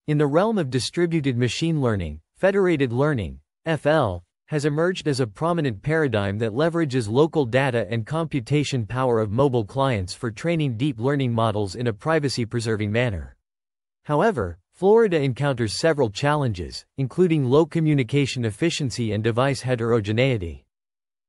In the realm of distributed machine learning, federated learning, FL, has emerged as a prominent paradigm that leverages local data and computation power of mobile clients for training deep learning models in a privacy-preserving manner. However, Florida encounters several challenges, including low communication efficiency and device heterogeneity.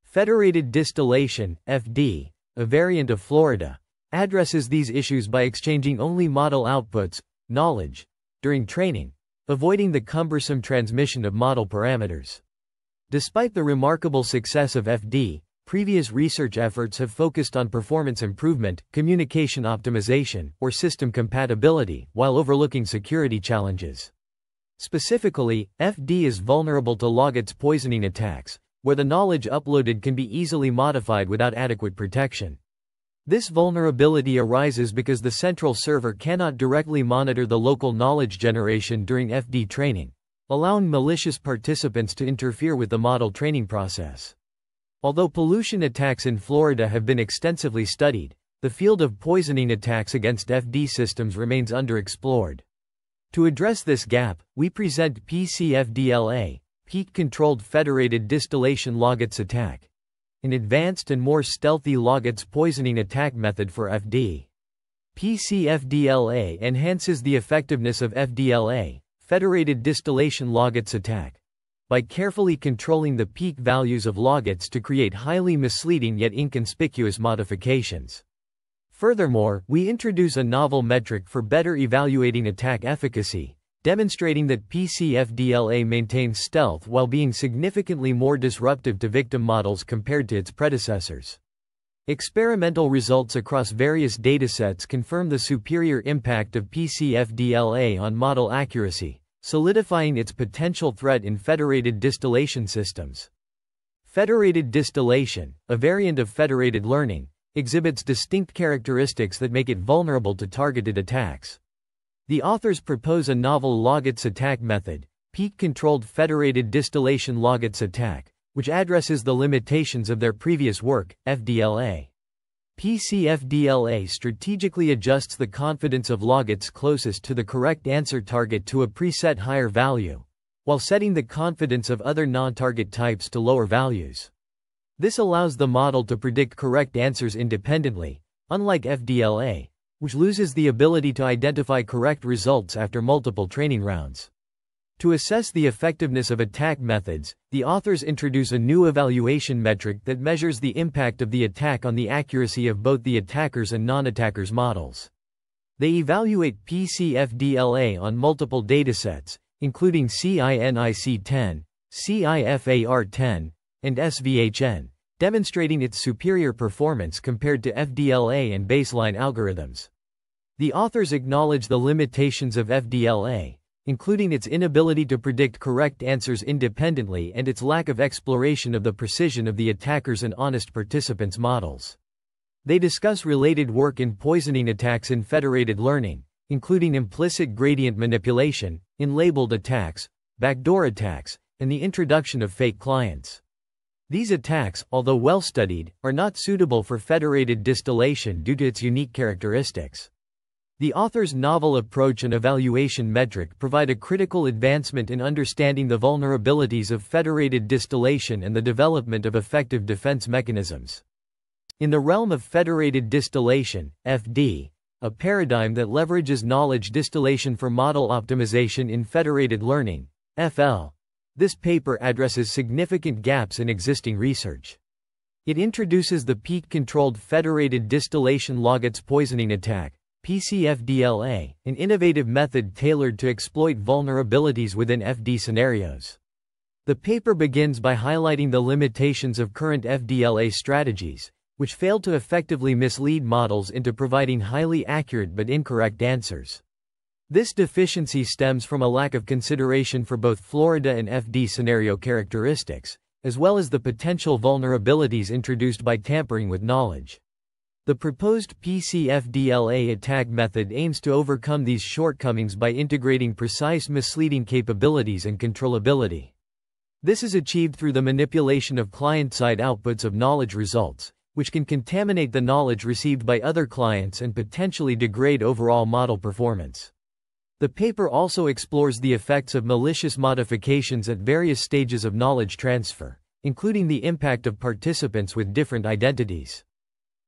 Federated distillation, FD, a variant of Florida, addresses these issues by exchanging only model outputs, knowledge, during training, avoiding the cumbersome transmission of model parameters. Despite the remarkable success of FD, previous research efforts have focused on performance improvement, communication optimization, or system compatibility, while overlooking security challenges. Specifically, FD is vulnerable to logits poisoning attacks, where the knowledge uploaded can be easily modified without adequate protection. This vulnerability arises because the central server cannot directly monitor the local knowledge generation during FD training, allowing malicious participants to interfere with the model training process. Although pollution attacks in Florida have been extensively studied, the field of poisoning attacks against FD systems remains underexplored. To address this gap, we present PCFDLA, Peak-Controlled Federated Distillation Logits Attack, an advanced and more stealthy logits poisoning attack method for FD. PCFDLA enhances the effectiveness of FDLA, Federated Distillation Logits Attack, by carefully controlling the peak values of logits to create highly misleading yet inconspicuous modifications. Furthermore, we introduce a novel metric for better evaluating attack efficacy, demonstrating that PCFDLA maintains stealth while being significantly more disruptive to victim models compared to its predecessors. Experimental results across various datasets confirm the superior impact of PCFDLA on model accuracy, solidifying its potential threat in federated distillation systems. Federated distillation, a variant of federated learning, exhibits distinct characteristics that make it vulnerable to targeted attacks. The authors propose a novel logits attack method, Peak-Controlled Federated Distillation Logits Attack, which addresses the limitations of their previous work, FDLA. PCFDLA strategically adjusts the confidence of logits closest to the correct answer target to a preset higher value, while setting the confidence of other non-target types to lower values. This allows the model to predict correct answers independently, unlike FDLA, which loses the ability to identify correct results after multiple training rounds. To assess the effectiveness of attack methods, the authors introduce a new evaluation metric that measures the impact of the attack on the accuracy of both the attackers' and non-attackers' models. They evaluate PCFDLA on multiple datasets, including CINIC10, CIFAR10, and SVHN, demonstrating its superior performance compared to FDLA and baseline algorithms. The authors acknowledge the limitations of FDLA, including its inability to predict correct answers independently and its lack of exploration of the precision of the attackers' and honest participants' models. They discuss related work in poisoning attacks in federated learning, including implicit gradient manipulation, in-labeled attacks, backdoor attacks, and the introduction of fake clients. These attacks, although well-studied, are not suitable for federated distillation due to its unique characteristics. The author's novel approach and evaluation metric provide a critical advancement in understanding the vulnerabilities of federated distillation and the development of effective defense mechanisms. In the realm of federated distillation, FD, a paradigm that leverages knowledge distillation for model optimization in federated learning, FL, this paper addresses significant gaps in existing research. It introduces the peak-controlled federated distillation logits poisoning attack, PCFDLA, an innovative method tailored to exploit vulnerabilities within FD scenarios. The paper begins by highlighting the limitations of current FDLA strategies, which fail to effectively mislead models into providing highly accurate but incorrect answers. This deficiency stems from a lack of consideration for both Florida and FD scenario characteristics, as well as the potential vulnerabilities introduced by tampering with knowledge. The proposed PCFDLA attack method aims to overcome these shortcomings by integrating precise misleading capabilities and controllability. This is achieved through the manipulation of client-side outputs of knowledge results, which can contaminate the knowledge received by other clients and potentially degrade overall model performance. The paper also explores the effects of malicious modifications at various stages of knowledge transfer, including the impact of participants with different identities.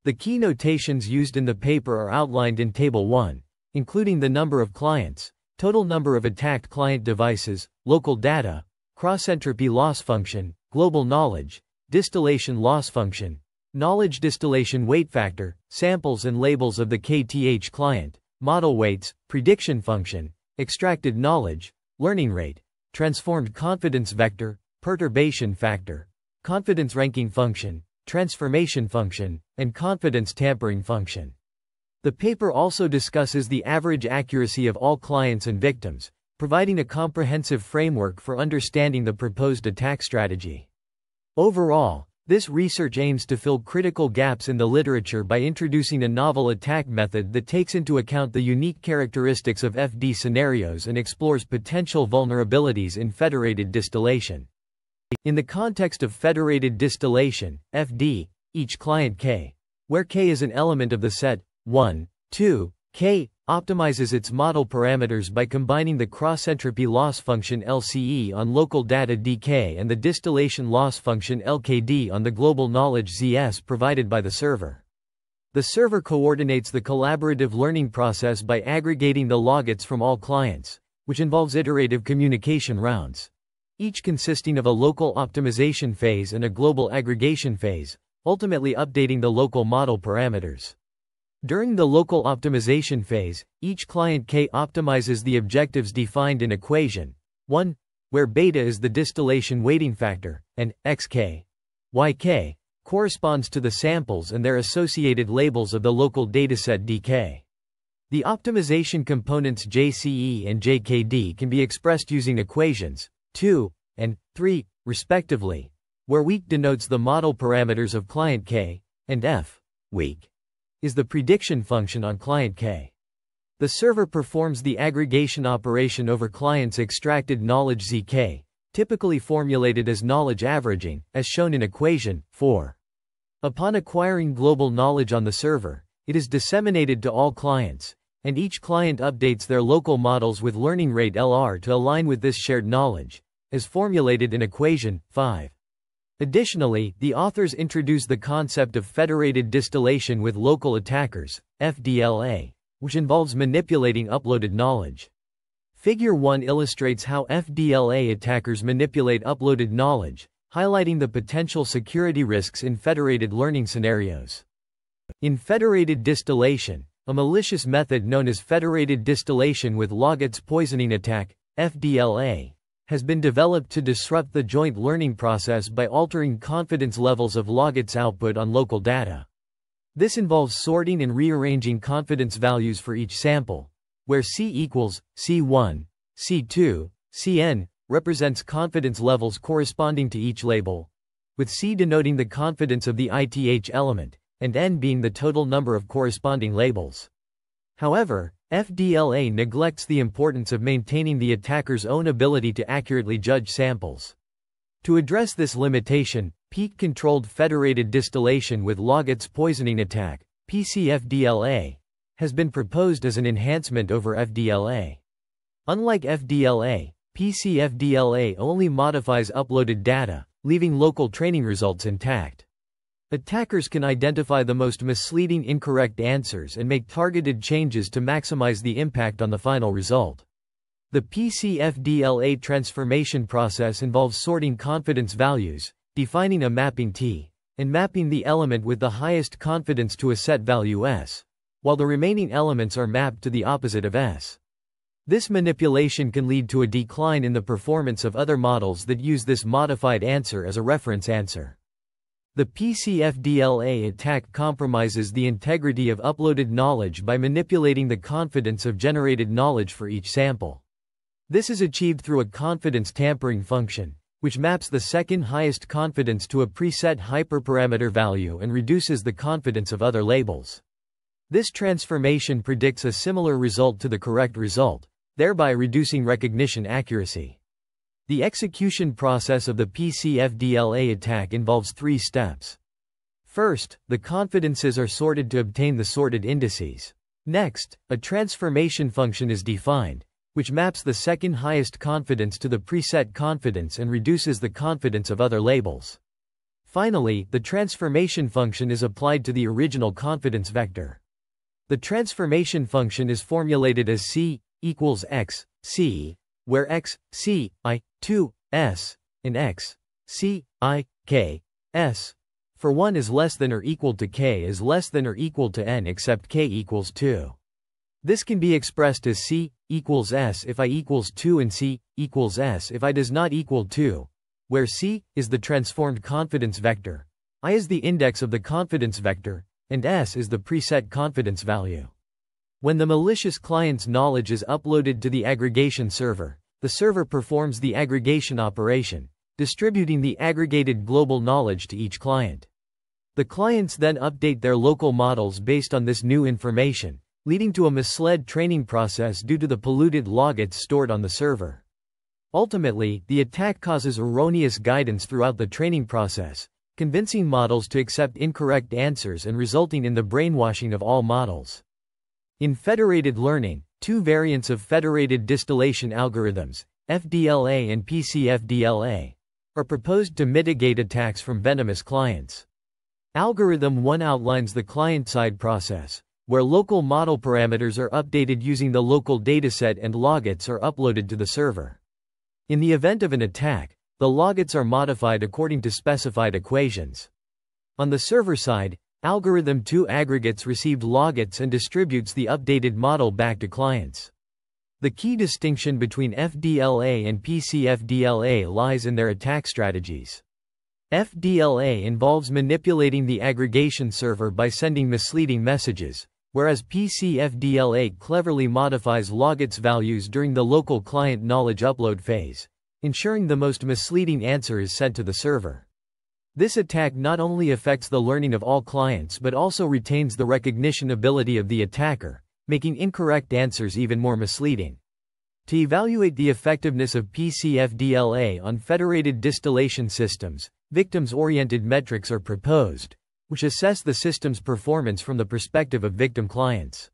The key notations used in the paper are outlined in Table 1, including the number of clients, total number of attacked client devices, local data, cross-entropy loss function, global knowledge, distillation loss function, knowledge distillation weight factor, samples and labels of the KTH client, model weights, prediction function, extracted knowledge, learning rate, transformed confidence vector, perturbation factor, confidence ranking function, transformation function, and confidence tampering function. The paper also discusses the average accuracy of all clients and victims, providing a comprehensive framework for understanding the proposed attack strategy. Overall, this research aims to fill critical gaps in the literature by introducing a novel attack method that takes into account the unique characteristics of FD scenarios and explores potential vulnerabilities in federated distillation. In the context of federated distillation, FD, each client K, where K is an element of the set 1, 2, K, optimizes its model parameters by combining the cross-entropy loss function LCE on local data DK and the distillation loss function LKD on the global knowledge ZS provided by the server. The server coordinates the collaborative learning process by aggregating the logits from all clients, which involves iterative communication rounds, each consisting of a local optimization phase and a global aggregation phase, ultimately updating the local model parameters. During the local optimization phase, each client K optimizes the objectives defined in equation 1, where beta is the distillation weighting factor, and xk, yk, corresponds to the samples and their associated labels of the local dataset dk. The optimization components JCE and JKD can be expressed using equations 2 and 3, respectively, where weak denotes the model parameters of client K, and f, weak, is the prediction function on client K. The server performs the aggregation operation over client's extracted knowledge Zk, typically formulated as knowledge averaging, as shown in equation 4. Upon acquiring global knowledge on the server, it is disseminated to all clients, and each client updates their local models with learning rate LR to align with this shared knowledge, as formulated in equation 5. Additionally, the authors introduce the concept of federated distillation with local attackers, FDLA, which involves manipulating uploaded knowledge. Figure 1 illustrates how FDLA attackers manipulate uploaded knowledge, highlighting the potential security risks in federated learning scenarios. In federated distillation, a malicious method known as federated distillation with logits poisoning attack, FDLA, has been developed to disrupt the joint learning process by altering confidence levels of logits output on local data. This involves sorting and rearranging confidence values for each sample, where C equals C1, C2, Cn represents confidence levels corresponding to each label, with C denoting the confidence of the ith element, and N being the total number of corresponding labels. However, FDLA neglects the importance of maintaining the attacker's own ability to accurately judge samples. To address this limitation, peak-controlled federated distillation with logits poisoning attack, PCFDLA, has been proposed as an enhancement over FDLA. Unlike FDLA, PCFDLA only modifies uploaded data, leaving local training results intact. Attackers can identify the most misleading incorrect answers and make targeted changes to maximize the impact on the final result. The PCFDLA transformation process involves sorting confidence values, defining a mapping T, and mapping the element with the highest confidence to a set value S, while the remaining elements are mapped to the opposite of S. This manipulation can lead to a decline in the performance of other models that use this modified answer as a reference answer. The PCFDLA attack compromises the integrity of uploaded knowledge by manipulating the confidence of generated knowledge for each sample. This is achieved through a confidence tampering function, which maps the second highest confidence to a preset hyperparameter value and reduces the confidence of other labels. This transformation predicts a similar result to the correct result, thereby reducing recognition accuracy. The execution process of the PCFDLA attack involves 3 steps. First, the confidences are sorted to obtain the sorted indices. Next, a transformation function is defined, which maps the second highest confidence to the preset confidence and reduces the confidence of other labels. Finally, the transformation function is applied to the original confidence vector. The transformation function is formulated as C equals X, C, where X, C, I, 2, S, and X, C, I, K, S, for 1 is less than or equal to K is less than or equal to N except K equals 2. This can be expressed as C equals S if I equals 2 and C equals S if I does not equal 2, where C is the transformed confidence vector, I is the index of the confidence vector, and S is the preset confidence value. When the malicious client's knowledge is uploaded to the aggregation server, the server performs the aggregation operation, distributing the aggregated global knowledge to each client. The clients then update their local models based on this new information, leading to a misled training process due to the polluted logits stored on the server. Ultimately, the attack causes erroneous guidance throughout the training process, convincing models to accept incorrect answers and resulting in the brainwashing of all models. In federated learning, two variants of federated distillation algorithms, FDLA and PCFDLA, are proposed to mitigate attacks from venomous clients. Algorithm 1 outlines the client-side process, where local model parameters are updated using the local dataset and logits are uploaded to the server. In the event of an attack, the logits are modified according to specified equations. On the server side, Algorithm 2 aggregates received logits and distributes the updated model back to clients. The key distinction between FDLA and PCFDLA lies in their attack strategies. FDLA involves manipulating the aggregation server by sending misleading messages, whereas PCFDLA cleverly modifies logits values during the local client knowledge upload phase, ensuring the most misleading answer is sent to the server. This attack not only affects the learning of all clients but also retains the recognition ability of the attacker, making incorrect answers even more misleading. To evaluate the effectiveness of PCFDLA on federated distillation systems, victims-oriented metrics are proposed, which assess the system's performance from the perspective of victim clients.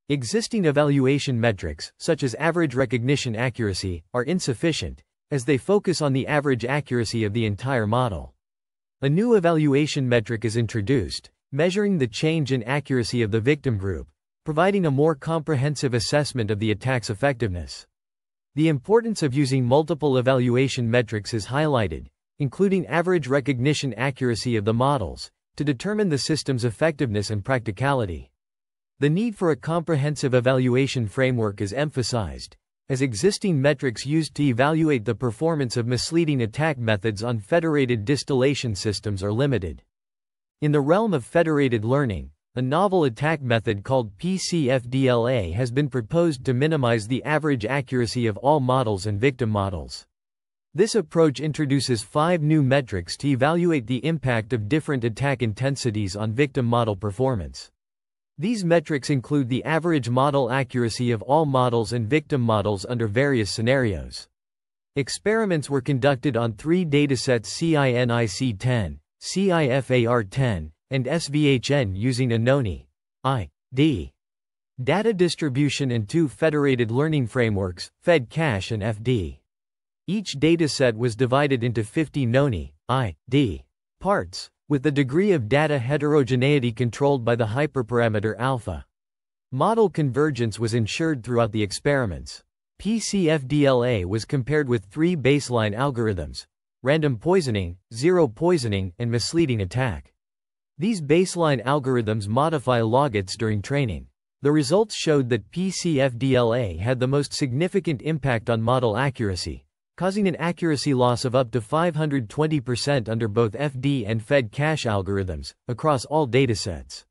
Existing evaluation metrics, such as average recognition accuracy, are insufficient, as they focus on the average accuracy of the entire model. A new evaluation metric is introduced, measuring the change in accuracy of the victim group, providing a more comprehensive assessment of the attack's effectiveness. The importance of using multiple evaluation metrics is highlighted, including average recognition accuracy of the models, to determine the system's effectiveness and practicality. The need for a comprehensive evaluation framework is emphasized, as existing metrics used to evaluate the performance of misleading attack methods on federated distillation systems are limited. In the realm of federated learning, a novel attack method called PCFDLA has been proposed to minimize the average accuracy of all models and victim models. This approach introduces 5 new metrics to evaluate the impact of different attack intensities on victim model performance. These metrics include the average model accuracy of all models and victim models under various scenarios. Experiments were conducted on 3 datasets CINIC-10, CIFAR-10, and SVHN using Anoni, I.D. data distribution and 2 federated learning frameworks, FedCache and FD. Each dataset was divided into 50 Noni, I.D. parts, with the degree of data heterogeneity controlled by the hyperparameter alpha. Model convergence was ensured throughout the experiments. PCFDLA was compared with 3 baseline algorithms: random poisoning, zero poisoning, and misleading attack. These baseline algorithms modify logits during training. The results showed that PCFDLA had the most significant impact on model accuracy, causing an accuracy loss of up to 520% under both FD and FedCache algorithms, across all datasets.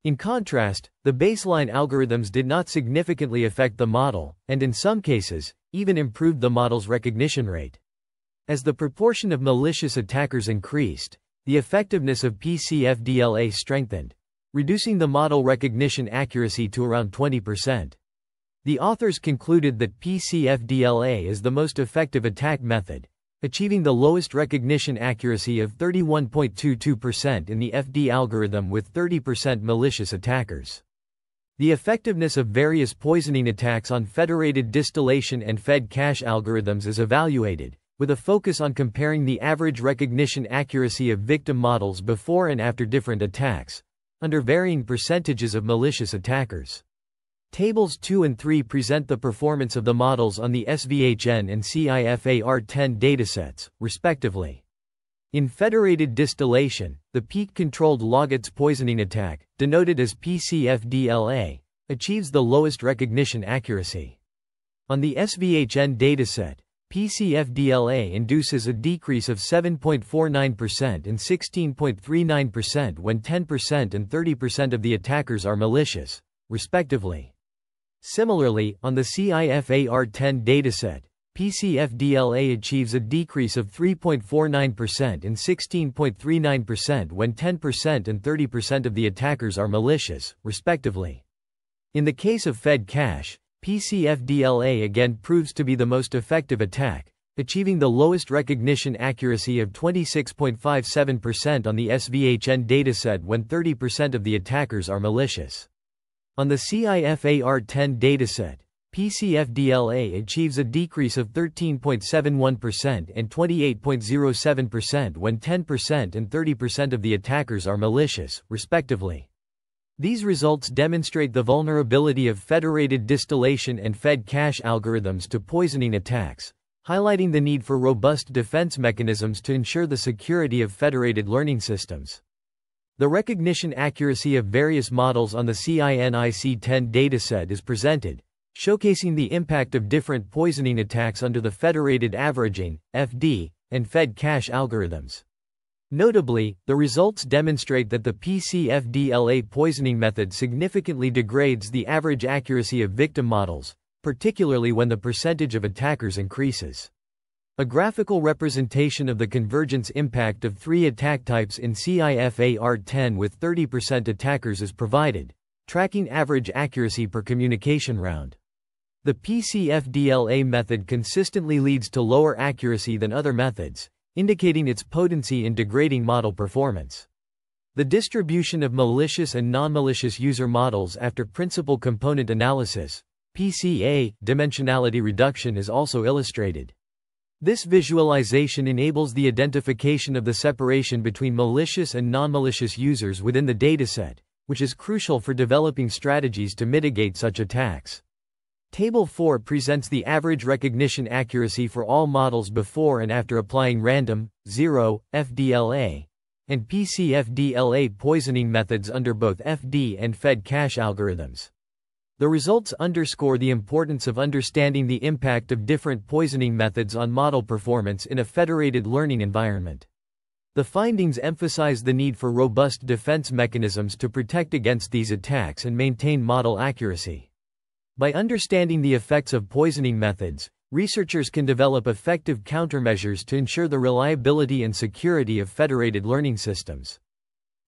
In contrast, the baseline algorithms did not significantly affect the model, and in some cases, even improved the model's recognition rate. As the proportion of malicious attackers increased, the effectiveness of PCFDLA strengthened, reducing the model recognition accuracy to around 20%. The authors concluded that PCFDLA is the most effective attack method, achieving the lowest recognition accuracy of 31.22% in the FD algorithm with 30% malicious attackers. The effectiveness of various poisoning attacks on federated distillation and fed cache algorithms is evaluated, with a focus on comparing the average recognition accuracy of victim models before and after different attacks, under varying percentages of malicious attackers. Tables 2 and 3 present the performance of the models on the SVHN and CIFAR10 datasets, respectively. In federated distillation, the peak-controlled Loggets poisoning attack, denoted as PCFDLA, achieves the lowest recognition accuracy. On the SVHN dataset, PCFDLA induces a decrease of 7.49% and 16.39% when 10% and 30% of the attackers are malicious, respectively. Similarly, on the CIFAR10 dataset, PCFDLA achieves a decrease of 3.49% and 16.39% when 10% and 30% of the attackers are malicious, respectively. In the case of Fed cache, PCFDLA again proves to be the most effective attack, achieving the lowest recognition accuracy of 26.57% on the SVHN dataset when 30% of the attackers are malicious. On the CIFAR10 dataset, PCFDLA achieves a decrease of 13.71% and 28.07% when 10% and 30% of the attackers are malicious, respectively. These results demonstrate the vulnerability of federated distillation and fed cache algorithms to poisoning attacks, highlighting the need for robust defense mechanisms to ensure the security of federated learning systems. The recognition accuracy of various models on the CINIC10 dataset is presented, showcasing the impact of different poisoning attacks under the federated averaging (FD) and fed cache algorithms. Notably, the results demonstrate that the PCFDLA poisoning method significantly degrades the average accuracy of victim models, particularly when the percentage of attackers increases. A graphical representation of the convergence impact of three attack types in CIFAR10 with 30% attackers is provided, tracking average accuracy per communication round. The PCFDLA method consistently leads to lower accuracy than other methods, indicating its potency in degrading model performance. The distribution of malicious and non-malicious user models after principal component analysis, PCA, dimensionality reduction is also illustrated. This visualization enables the identification of the separation between malicious and non-malicious users within the dataset, which is crucial for developing strategies to mitigate such attacks. Table 4 presents the average recognition accuracy for all models before and after applying random, zero, FDLA, and PCFDLA poisoning methods under both FD and Fed cache algorithms. The results underscore the importance of understanding the impact of different poisoning methods on model performance in a federated learning environment. The findings emphasize the need for robust defense mechanisms to protect against these attacks and maintain model accuracy. By understanding the effects of poisoning methods, researchers can develop effective countermeasures to ensure the reliability and security of federated learning systems.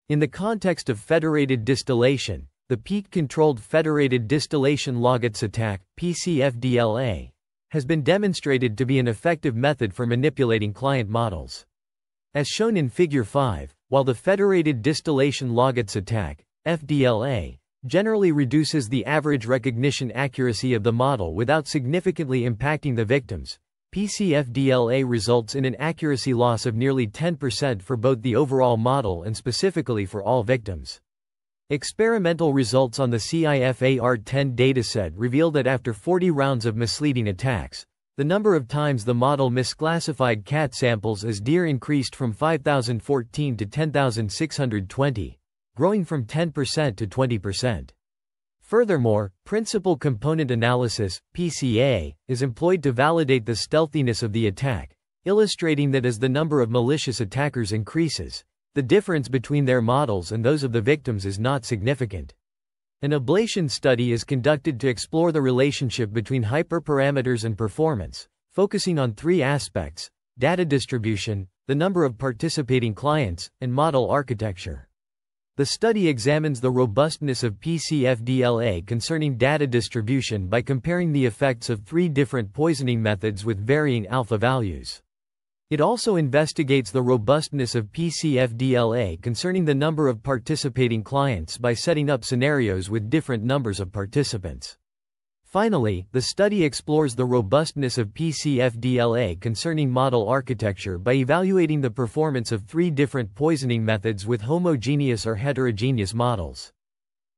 In the context of federated distillation, the peak-controlled federated distillation Loggets attack, PCFDLA, has been demonstrated to be an effective method for manipulating client models. As shown in Figure 5, while the federated distillation Loggets attack, FDLA, generally reduces the average recognition accuracy of the model without significantly impacting the victims, PCFDLA results in an accuracy loss of nearly 10% for both the overall model and specifically for all victims. Experimental results on the CIFAR10 dataset reveal that after 40 rounds of misleading attacks, the number of times the model misclassified cat samples as deer increased from 5,014 to 10,620. Growing from 10% to 20%. Furthermore, principal component analysis, PCA, is employed to validate the stealthiness of the attack, illustrating that as the number of malicious attackers increases, the difference between their models and those of the victims is not significant. An ablation study is conducted to explore the relationship between hyperparameters and performance, focusing on three aspects: data distribution, the number of participating clients, and model architecture. The study examines the robustness of PCFDLA concerning data distribution by comparing the effects of three different poisoning methods with varying alpha values. It also investigates the robustness of PCFDLA concerning the number of participating clients by setting up scenarios with different numbers of participants. Finally, the study explores the robustness of PCFDLA concerning model architecture by evaluating the performance of 3 different poisoning methods with homogeneous or heterogeneous models.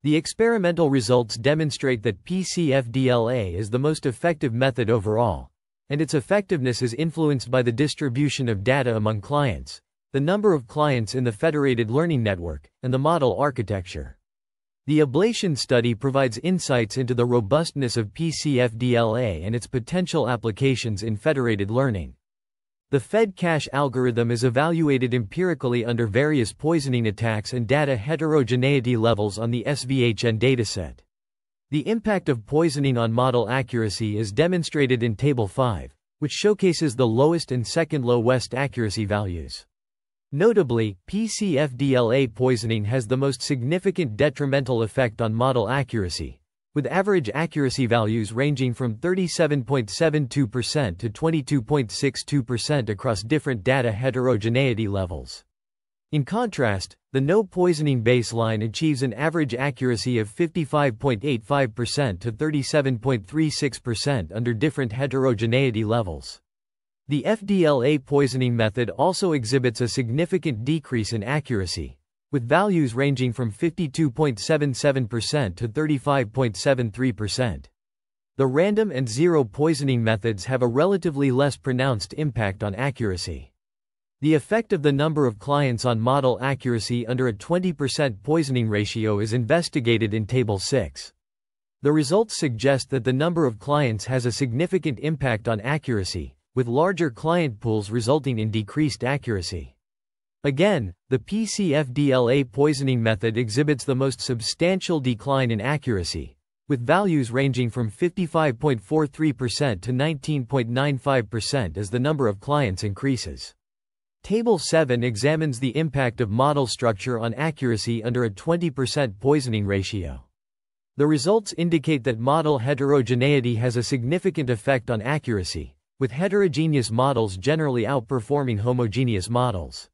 The experimental results demonstrate that PCFDLA is the most effective method overall, and its effectiveness is influenced by the distribution of data among clients, the number of clients in the federated learning network, and the model architecture. The ablation study provides insights into the robustness of PCFDLA and its potential applications in federated learning. The Fed-cache algorithm is evaluated empirically under various poisoning attacks and data heterogeneity levels on the SVHN dataset. The impact of poisoning on model accuracy is demonstrated in Table 5, which showcases the lowest and second lowest accuracy values. Notably, PCFDLA poisoning has the most significant detrimental effect on model accuracy, with average accuracy values ranging from 37.72% to 22.62% across different data heterogeneity levels. In contrast, the no poisoning baseline achieves an average accuracy of 55.85% to 37.36% under different heterogeneity levels. The FDLA poisoning method also exhibits a significant decrease in accuracy, with values ranging from 52.77% to 35.73%. The random and zero poisoning methods have a relatively less pronounced impact on accuracy. The effect of the number of clients on model accuracy under a 20% poisoning ratio is investigated in Table 6. The results suggest that the number of clients has a significant impact on accuracy, with larger client pools resulting in decreased accuracy. Again, the PCFDLA poisoning method exhibits the most substantial decline in accuracy, with values ranging from 55.43% to 19.95% as the number of clients increases. Table 7 examines the impact of model structure on accuracy under a 20% poisoning ratio. The results indicate that model heterogeneity has a significant effect on accuracy, with heterogeneous models generally outperforming homogeneous models.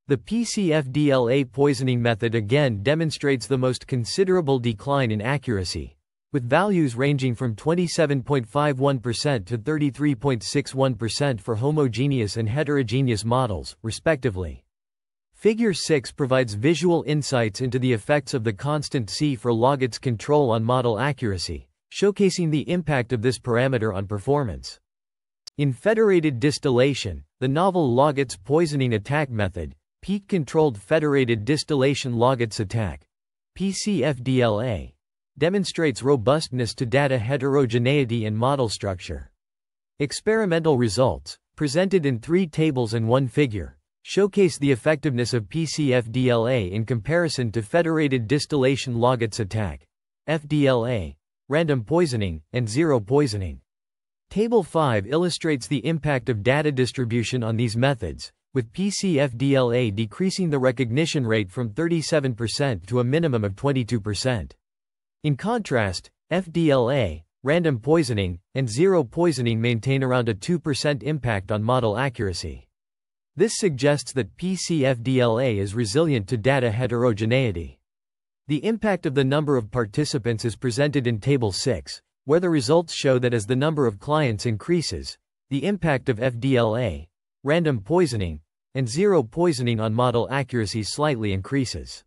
The PCFDLA poisoning method again demonstrates the most considerable decline in accuracy, with values ranging from 27.51% to 33.61% for homogeneous and heterogeneous models, respectively. Figure 6 provides visual insights into the effects of the constant C for logits control on model accuracy, showcasing the impact of this parameter on performance. In federated distillation, the novel logits poisoning attack method, peak-controlled federated distillation logits attack, PCFDLA, demonstrates robustness to data heterogeneity and model structure. Experimental results, presented in 3 tables and 1 figure, showcase the effectiveness of PCFDLA in comparison to federated distillation logits attack, FDLA, random poisoning, and zero poisoning. Table 5 illustrates the impact of data distribution on these methods, with PCFDLA decreasing the recognition rate from 37% to a minimum of 22%. In contrast, FDLA, random poisoning, and zero poisoning maintain around a 2% impact on model accuracy. This suggests that PCFDLA is resilient to data heterogeneity. The impact of the number of participants is presented in Table 6, where the results show that as the number of clients increases, the impact of FDLA, random poisoning, and zero poisoning on model accuracy slightly increases.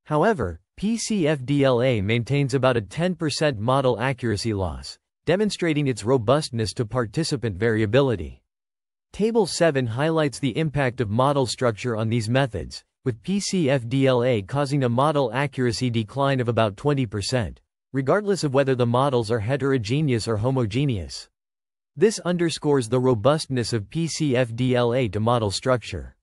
However, PCFDLA maintains about a 10% model accuracy loss, demonstrating its robustness to participant variability. Table 7 highlights the impact of model structure on these methods, with PCFDLA causing a model accuracy decline of about 20%, regardless of whether the models are heterogeneous or homogeneous. This underscores the robustness of PCFDLA to model structure.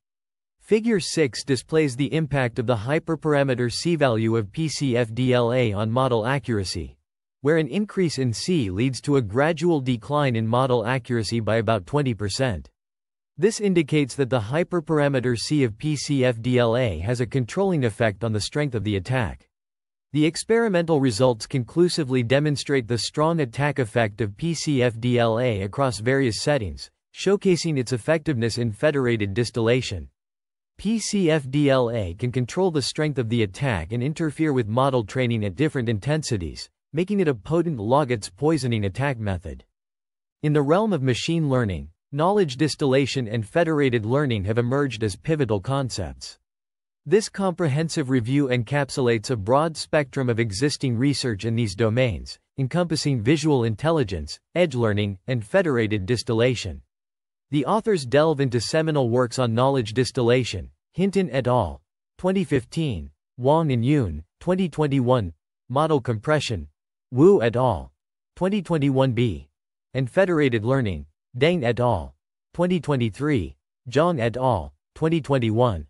Figure 6 displays the impact of the hyperparameter C-value of PCFDLA on model accuracy, where an increase in C leads to a gradual decline in model accuracy by about 20%. This indicates that the hyperparameter C of PCFDLA has a controlling effect on the strength of the attack. The experimental results conclusively demonstrate the strong attack effect of PCFDLA across various settings, showcasing its effectiveness in federated distillation. PCFDLA can control the strength of the attack and interfere with model training at different intensities, making it a potent Logits poisoning attack method. In the realm of machine learning, knowledge distillation and federated learning have emerged as pivotal concepts. This comprehensive review encapsulates a broad spectrum of existing research in these domains, encompassing visual intelligence, edge learning, and federated distillation. The authors delve into seminal works on knowledge distillation, Hinton et al., 2015, Wang and Yoon, 2021, model compression, Wu et al., 2021b, and federated learning, Deng et al., 2023, Zhang et al., 2021.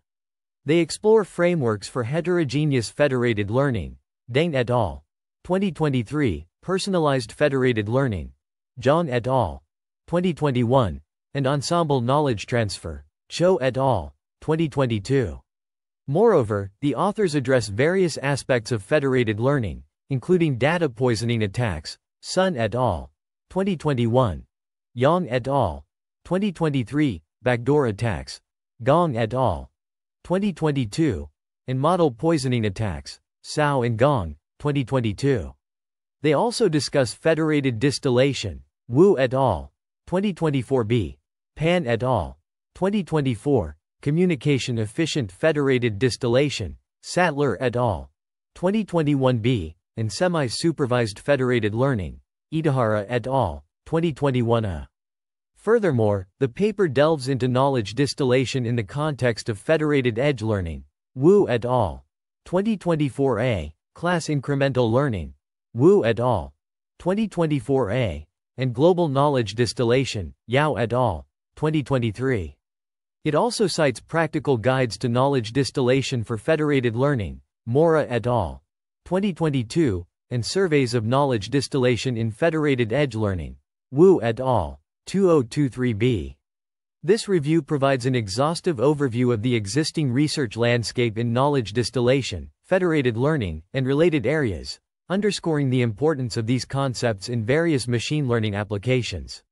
They explore frameworks for heterogeneous federated learning, Deng et al., 2023, personalized federated learning, Zhang et al., 2021, and ensemble knowledge transfer, Cho et al., 2022. Moreover, the authors address various aspects of federated learning, including data poisoning attacks, Sun et al., 2021, Yang et al., 2023, backdoor attacks, Gong et al., 2022, and model poisoning attacks, Cao and Gong, 2022. They also discuss federated distillation, Wu et al., 2024b, Pan et al., 2024, communication efficient federated distillation, Sattler et al., 2021b, and semi-supervised federated learning, Idahara et al., 2021a. Furthermore, the paper delves into knowledge distillation in the context of federated edge learning, Wu et al., 2024a, class incremental learning, Wu et al., 2024a, and global knowledge distillation, Yao et al., 2023. It also cites practical guides to knowledge distillation for federated learning, Mora et al., 2022, and surveys of knowledge distillation in federated edge learning, Wu et al., 2023b. This review provides an exhaustive overview of the existing research landscape in knowledge distillation, federated learning, and related areas, underscoring the importance of these concepts in various machine learning applications.